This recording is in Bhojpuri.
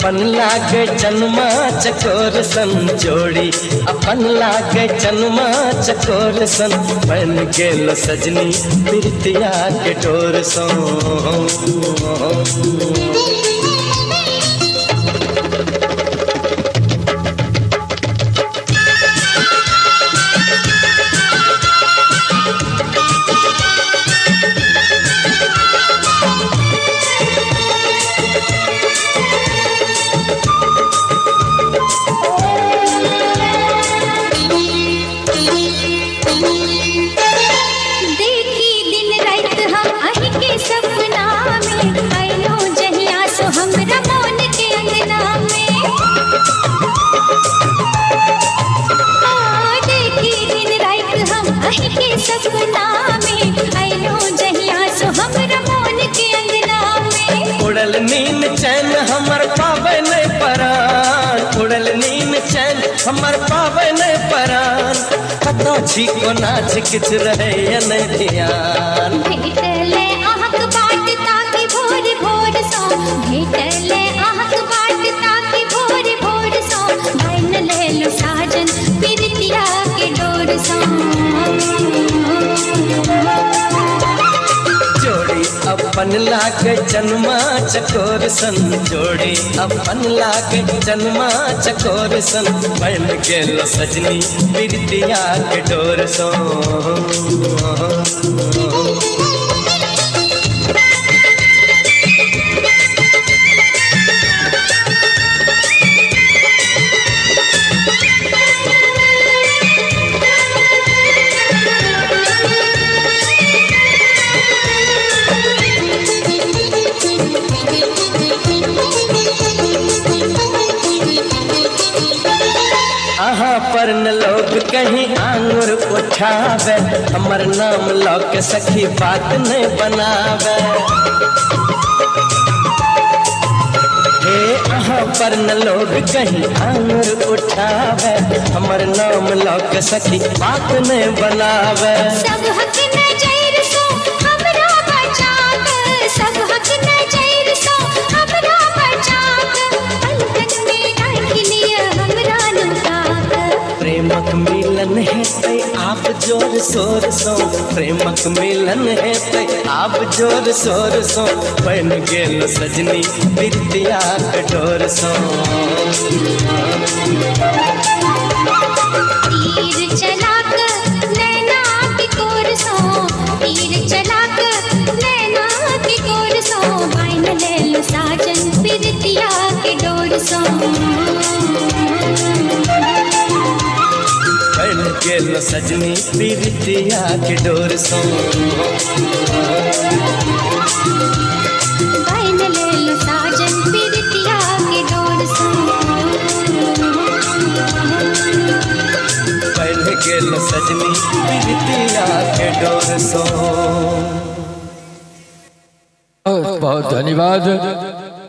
अपन लागे जन्मा चकोर सन जोड़ी, अपन लागे जन्मा चकोर सन, बन गेल सजनी प्रीतिया के डोर सो। उड़ल नींद चैन हमर पावे नहीं परान, उड़ल नींद चैन हमर पावे नहीं परान, कतो छिको नाच किछ रहे या नहीं ध्यान। भेटले आहक बाट ताकि भोर भोर सो, भेटले आहक बाट ताकि भोर भोर सो, बन लेल साजन प्रीतिया के डोर सो। अपन लागे जन्मा चकोर सन जोड़ी, अपन लागे जन्मा चकोर सन, बन गेल सजनी प्रीतिया के डोर सो। पर न लोग कहीं आंगुर उठावे, हमर नाम लौक सखी बात नहीं बनावे। हे अहाँ पर न लोग कहीं आंगुर उठावे, हमर नाम लौक सखी बात नहीं बनावे। सब हक नजर सो हमरा बचाक, सब हक नजर सो हमरा बचाक, पलकन में रख लिया हमरा नुकाक। प्रेमक मिलन है तै आप जोर शोर सो, प्रेमक मिलन है तै आप जोर शोर सो, बन गेल सजनी प्रीतिया के डोर सो। तीर चलाक नैना की कोर सो, तीर चलाक नैना की कोर सो, बन लेल साजन प्रीतिया के डोर सो। बन गेल सजनी प्रीतिया के डोर सो। बन लेल साजन प्रीतिया के डोर सो। बन गेल सजनी प्रीतिया के डोर सो। बहुत बहुत धन्यवाद।